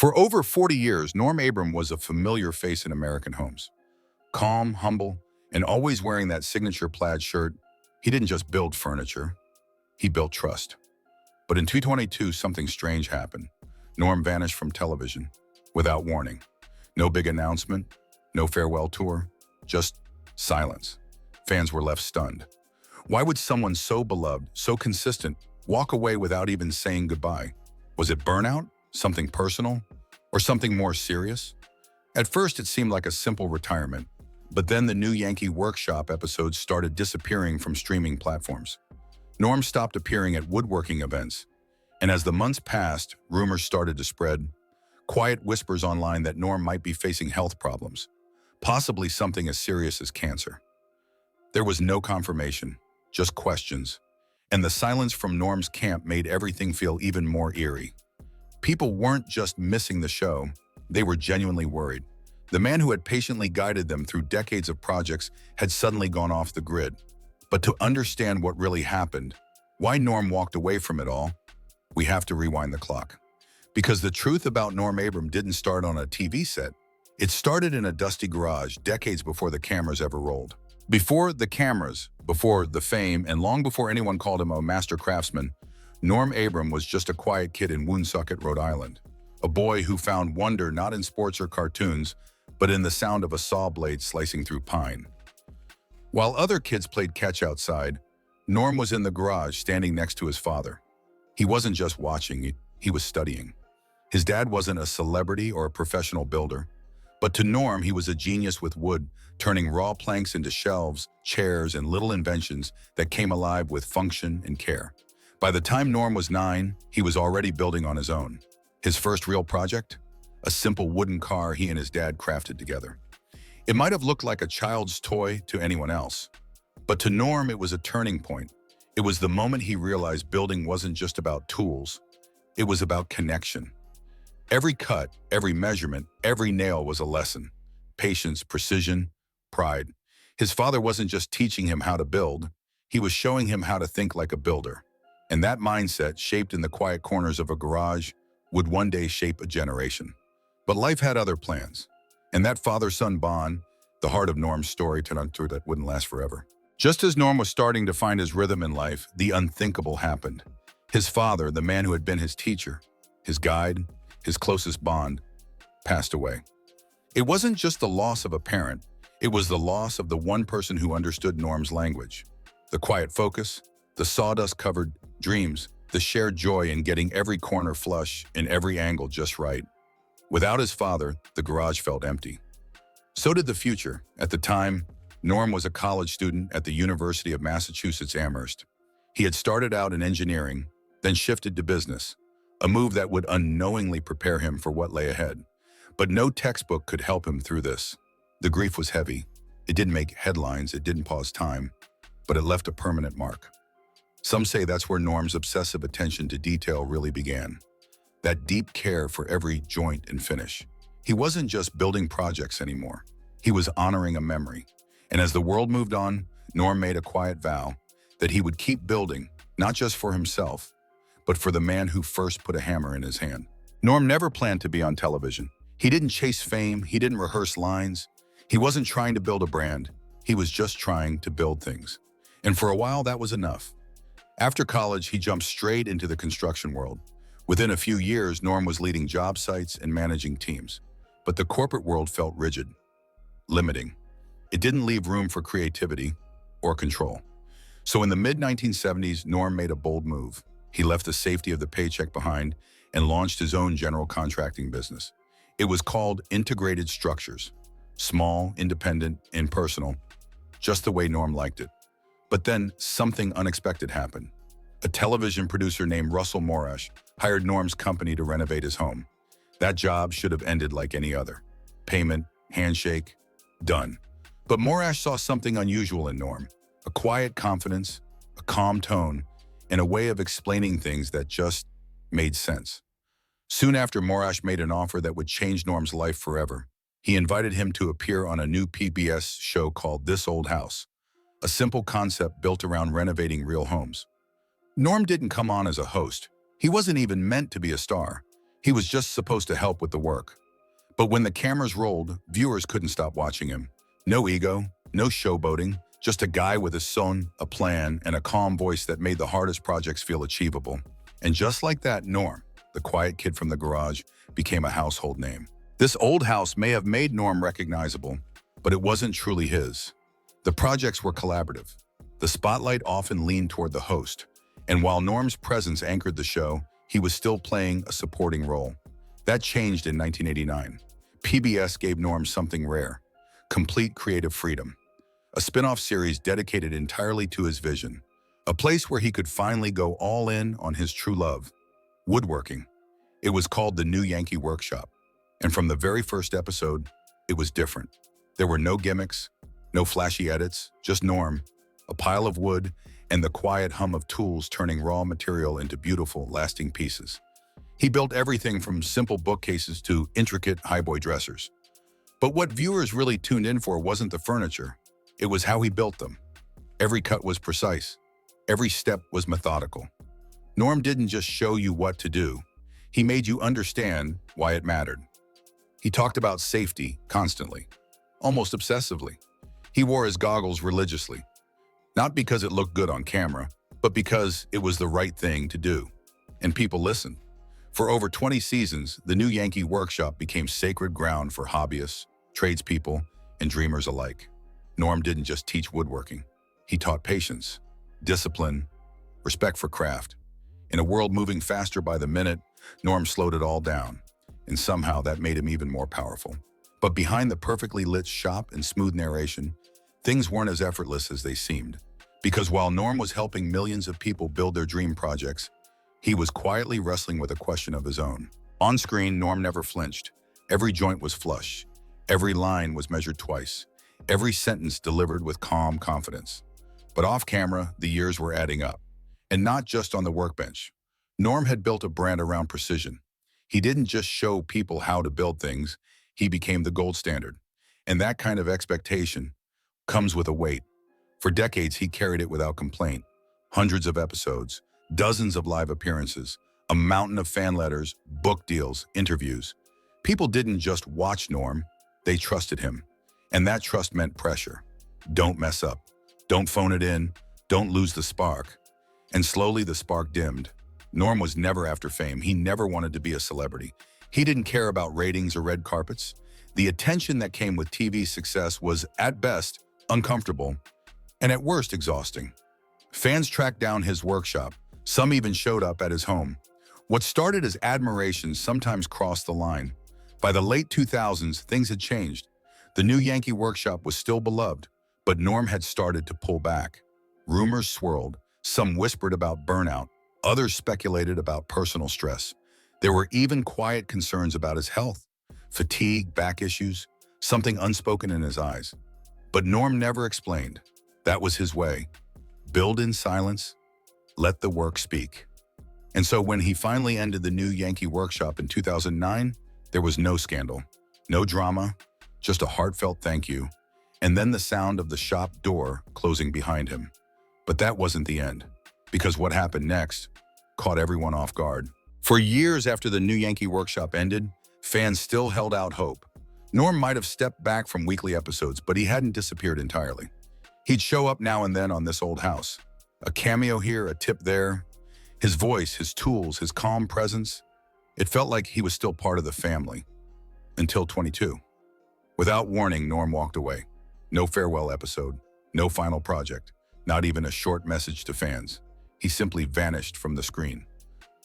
For over 40 years, Norm Abram was a familiar face in American homes. Calm, humble, and always wearing that signature plaid shirt, he didn't just build furniture, he built trust. But in 2022, something strange happened. Norm vanished from television without warning. No big announcement, no farewell tour, just silence. Fans were left stunned. Why would someone so beloved, so consistent, walk away without even saying goodbye? Was it burnout, something personal, or something more serious? At first, it seemed like a simple retirement, but then the new Yankee Workshop episodes started disappearing from streaming platforms. Norm stopped appearing at woodworking events, and as the months passed, rumors started to spread. Quiet whispers online that Norm might be facing health problems, possibly something as serious as cancer. There was no confirmation, just questions, and the silence from Norm's camp made everything feel even more eerie. People weren't just missing the show, they were genuinely worried. The man who had patiently guided them through decades of projects had suddenly gone off the grid. But to understand what really happened, why Norm walked away from it all, we have to rewind the clock. Because the truth about Norm Abram didn't start on a TV set. It started in a dusty garage decades before the cameras ever rolled. Before the cameras, before the fame, and long before anyone called him a master craftsman, Norm Abram was just a quiet kid in Woonsocket, Rhode Island. A boy who found wonder not in sports or cartoons, but in the sound of a saw blade slicing through pine. While other kids played catch outside, Norm was in the garage standing next to his father. He wasn't just watching, he was studying. His dad wasn't a celebrity or a professional builder, but to Norm, he was a genius with wood, turning raw planks into shelves, chairs, and little inventions that came alive with function and care. By the time Norm was 9, he was already building on his own. His first real project? A simple wooden car he and his dad crafted together. It might have looked like a child's toy to anyone else, but to Norm, it was a turning point. It was the moment he realized building wasn't just about tools, it was about connection. Every cut, every measurement, every nail was a lesson. Patience, precision, pride. His father wasn't just teaching him how to build, he was showing him how to think like a builder. And that mindset, shaped in the quiet corners of a garage, would one day shape a generation. But life had other plans. And that father-son bond, the heart of Norm's story, turned out that wouldn't last forever. Just as Norm was starting to find his rhythm in life, the unthinkable happened. His father, the man who had been his teacher, his guide, his closest bond, passed away. It wasn't just the loss of a parent, it was the loss of the one person who understood Norm's language. The quiet focus, the sawdust-covered dreams, the shared joy in getting every corner flush and every angle just right. Without his father, the garage felt empty. So did the future. At the time, Norm was a college student at the University of Massachusetts Amherst. He had started out in engineering, then shifted to business, a move that would unknowingly prepare him for what lay ahead. But no textbook could help him through this. The grief was heavy. It didn't make headlines, it didn't pause time, but it left a permanent mark. Some say that's where Norm's obsessive attention to detail really began. That deep care for every joint and finish. He wasn't just building projects anymore. He was honoring a memory. And as the world moved on, Norm made a quiet vow that he would keep building, not just for himself, but for the man who first put a hammer in his hand. Norm never planned to be on television. He didn't chase fame, he didn't rehearse lines. He wasn't trying to build a brand. He was just trying to build things. And for a while, that was enough. After college, he jumped straight into the construction world. Within a few years, Norm was leading job sites and managing teams. But the corporate world felt rigid, limiting. It didn't leave room for creativity or control. So in the mid-1970s, Norm made a bold move. He left the safety of the paycheck behind and launched his own general contracting business. It was called Integrated Structures. Small, independent, impersonal, just the way Norm liked it. But then something unexpected happened. A television producer named Russell Morash hired Norm's company to renovate his home. That job should have ended like any other. Payment, handshake, done. But Morash saw something unusual in Norm. A quiet confidence, a calm tone, and a way of explaining things that just made sense. Soon after, Morash made an offer that would change Norm's life forever. He invited him to appear on a new PBS show called This Old House, a simple concept built around renovating real homes. Norm didn't come on as a host. He wasn't even meant to be a star. He was just supposed to help with the work. But when the cameras rolled, viewers couldn't stop watching him. No ego, no showboating, just a guy with a son, a plan, and a calm voice that made the hardest projects feel achievable. And just like that, Norm, the quiet kid from the garage, became a household name. This old house may have made Norm recognizable, but it wasn't truly his. The projects were collaborative. The spotlight often leaned toward the host, and while Norm's presence anchored the show, he was still playing a supporting role. That changed in 1989. PBS gave Norm something rare: complete creative freedom. A spin-off series dedicated entirely to his vision. A place where he could finally go all in on his true love: woodworking. It was called the New Yankee Workshop. And from the very first episode, it was different. There were no gimmicks, no flashy edits, just Norm, a pile of wood, and the quiet hum of tools turning raw material into beautiful, lasting pieces. He built everything from simple bookcases to intricate highboy dressers. But what viewers really tuned in for wasn't the furniture. It was how he built them. Every cut was precise. Every step was methodical. Norm didn't just show you what to do. He made you understand why it mattered. He talked about safety constantly, almost obsessively. He wore his goggles religiously, not because it looked good on camera, but because it was the right thing to do. And people listened. For over 20 seasons, the New Yankee Workshop became sacred ground for hobbyists, tradespeople, and dreamers alike. Norm didn't just teach woodworking. He taught patience, discipline, respect for craft. In a world moving faster by the minute, Norm slowed it all down, and somehow that made him even more powerful. But behind the perfectly lit shop and smooth narration, things weren't as effortless as they seemed. Because while Norm was helping millions of people build their dream projects, he was quietly wrestling with a question of his own. On screen, Norm never flinched. Every joint was flush. Every line was measured twice. Every sentence delivered with calm confidence. But off camera, the years were adding up. And not just on the workbench. Norm had built a brand around precision. He didn't just show people how to build things, he became the gold standard. And that kind of expectation comes with a weight. For decades, he carried it without complaint. Hundreds of episodes, dozens of live appearances, a mountain of fan letters, book deals, interviews. People didn't just watch Norm, they trusted him. And that trust meant pressure. Don't mess up. Don't phone it in. Don't lose the spark. And slowly the spark dimmed. Norm was never after fame. He never wanted to be a celebrity. He didn't care about ratings or red carpets. The attention that came with TV success was, at best, uncomfortable, and at worst, exhausting. Fans tracked down his workshop. Some even showed up at his home. What started as admiration sometimes crossed the line. By the late 2000s, things had changed. The New Yankee Workshop was still beloved, but Norm had started to pull back. Rumors swirled. Some whispered about burnout. Others speculated about personal stress. There were even quiet concerns about his health, fatigue, back issues, something unspoken in his eyes. But Norm never explained. That was his way. Build in silence, let the work speak. And so when he finally ended the New Yankee Workshop in 2009, there was no scandal, no drama, just a heartfelt thank you, and then the sound of the shop door closing behind him. But that wasn't the end, because what happened next caught everyone off guard. For years after the New Yankee Workshop ended, fans still held out hope. Norm might have stepped back from weekly episodes, but he hadn't disappeared entirely. He'd show up now and then on This Old House. A cameo here, a tip there. His voice, his tools, his calm presence. It felt like he was still part of the family. Until 22. Without warning, Norm walked away. No farewell episode, no final project, not even a short message to fans. He simply vanished from the screen.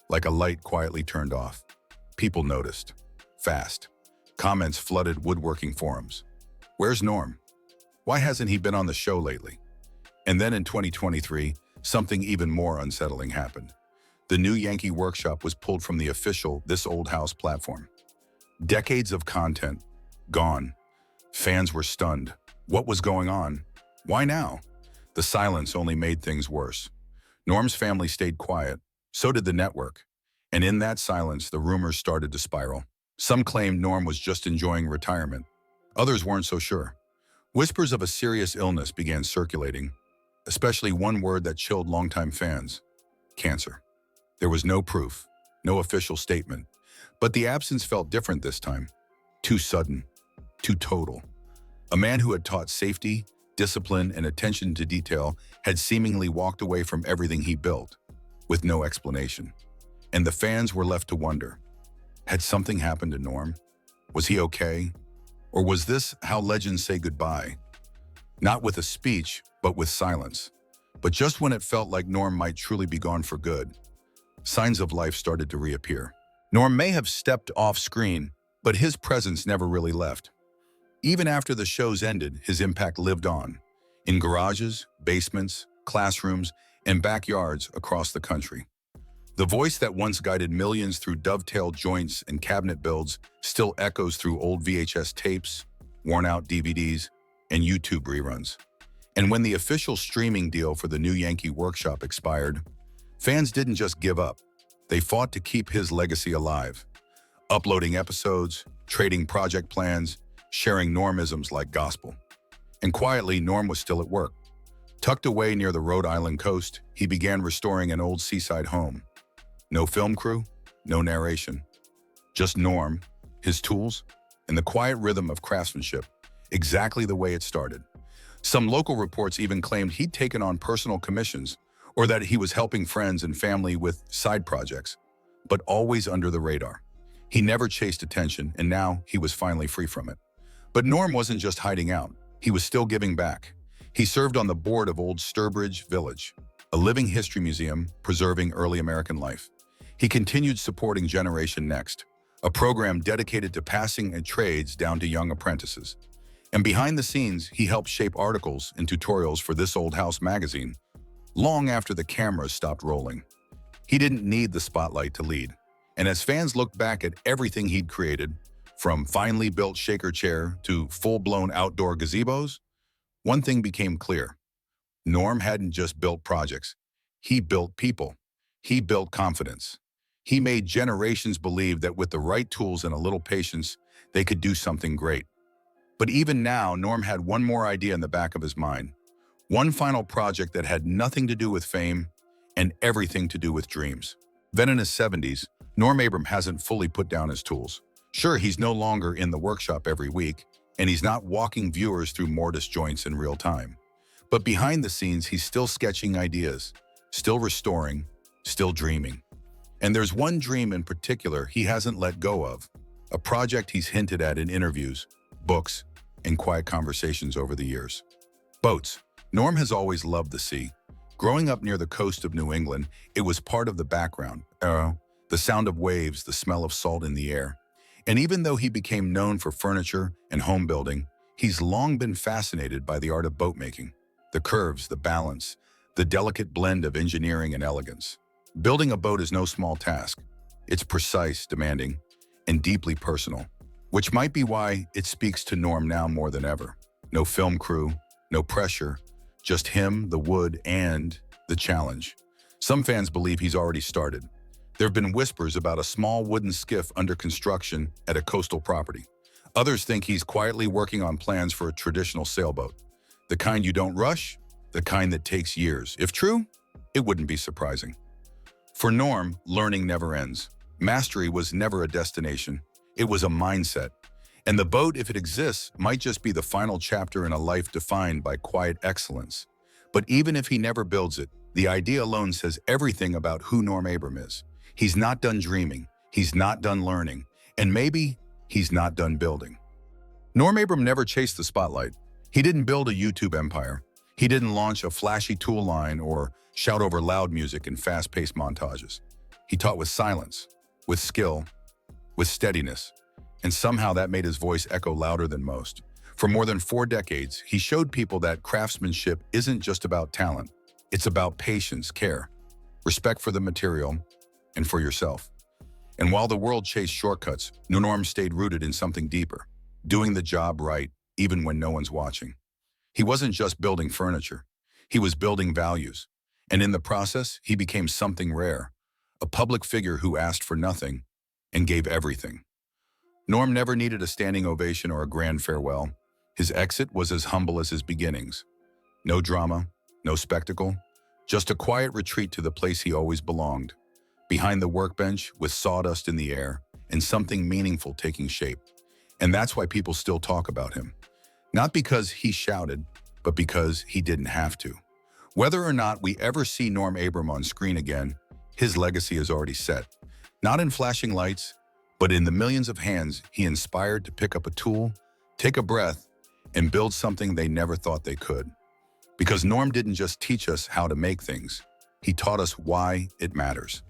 Like a light quietly turned off. People noticed. Fast. Comments flooded woodworking forums. Where's Norm? Why hasn't he been on the show lately? And then in 2023, something even more unsettling happened. The New Yankee Workshop was pulled from the official This Old House platform. Decades of content, gone. Fans were stunned. What was going on? Why now? The silence only made things worse. Norm's family stayed quiet. So did the network. And in that silence, the rumors started to spiral. Some claimed Norm was just enjoying retirement. Others weren't so sure. Whispers of a serious illness began circulating, especially one word that chilled longtime fans: cancer. There was no proof, no official statement, But the absence felt different this time. Too sudden, too total. A man who had taught safety, discipline, and attention to detail had seemingly walked away from everything he built, with no explanation. And the fans were left to wonder, had something happened to Norm? Was he okay? Or was this how legends say goodbye? Not with a speech, but with silence. But just when it felt like Norm might truly be gone for good, signs of life started to reappear. Norm may have stepped off screen, but his presence never really left. Even after the shows ended, his impact lived on, in garages, basements, classrooms, and backyards across the country. The voice that once guided millions through dovetailed joints and cabinet builds still echoes through old VHS tapes, worn-out DVDs, and YouTube reruns. And when the official streaming deal for the new Yankee Workshop expired, fans didn't just give up. They fought to keep his legacy alive, uploading episodes, trading project plans, sharing Normisms like gospel. And quietly, Norm was still at work. Tucked away near the Rhode Island coast, he began restoring an old seaside home. No film crew, no narration. Just Norm, his tools, and the quiet rhythm of craftsmanship, exactly the way it started. Some local reports even claimed he'd taken on personal commissions or that he was helping friends and family with side projects, but always under the radar. He never chased attention, and now he was finally free from it. But Norm wasn't just hiding out. He was still giving back. He served on the board of Old Sturbridge Village, a living history museum preserving early American life. He continued supporting Generation Next, a program dedicated to passing and trades down to young apprentices. And behind the scenes, he helped shape articles and tutorials for This Old House magazine, long after the cameras stopped rolling. He didn't need the spotlight to lead. And as fans looked back at everything he'd created, from finely built shaker chair to full-blown outdoor gazebos, one thing became clear. Norm hadn't just built projects. He built people. He built confidence. He made generations believe that with the right tools and a little patience, they could do something great. But even now, Norm had one more idea in the back of his mind. One final project that had nothing to do with fame and everything to do with dreams. Then in his 70s, Norm Abram hasn't fully put down his tools. Sure, he's no longer in the workshop every week, and he's not walking viewers through mortise joints in real time. But behind the scenes, he's still sketching ideas, still restoring, still dreaming. And there's one dream in particular he hasn't let go of, a project he's hinted at in interviews, books, and quiet conversations over the years. Boats. Norm has always loved the sea. Growing up near the coast of New England, it was part of the background. The sound of waves, the smell of salt in the air. And even though he became known for furniture and home building, he's long been fascinated by the art of boat making. The curves, the balance, the delicate blend of engineering and elegance. Building a boat is no small task. It's precise, demanding, and deeply personal, which might be why it speaks to Norm now more than ever. No film crew, no pressure, just him, the wood, and the challenge. Some fans believe he's already started. There have been whispers about a small wooden skiff under construction at a coastal property. Others think he's quietly working on plans for a traditional sailboat. The kind you don't rush, the kind that takes years. If true, it wouldn't be surprising. For Norm, learning never ends. Mastery was never a destination. It was a mindset. And the boat, if it exists, might just be the final chapter in a life defined by quiet excellence. But even if he never builds it, the idea alone says everything about who Norm Abram is. He's not done dreaming, he's not done learning, and maybe he's not done building. Norm Abram never chased the spotlight. He didn't build a YouTube empire. He didn't launch a flashy tool line or shout over loud music in fast-paced montages. He taught with silence, with skill, with steadiness, and somehow that made his voice echo louder than most. For more than 4 decades, he showed people that craftsmanship isn't just about talent. It's about patience, care, respect for the material, and for yourself. And while the world chased shortcuts, Norm stayed rooted in something deeper, doing the job right, even when no one's watching. He wasn't just building furniture. He was building values. And in the process, he became something rare, a public figure who asked for nothing and gave everything. Norm never needed a standing ovation or a grand farewell. His exit was as humble as his beginnings. No drama, no spectacle, just a quiet retreat to the place he always belonged. Behind the workbench, with sawdust in the air, and something meaningful taking shape. And that's why people still talk about him. Not because he shouted, but because he didn't have to. Whether or not we ever see Norm Abram on screen again, his legacy is already set. Not in flashing lights, but in the millions of hands he inspired to pick up a tool, take a breath, and build something they never thought they could. Because Norm didn't just teach us how to make things, he taught us why it matters.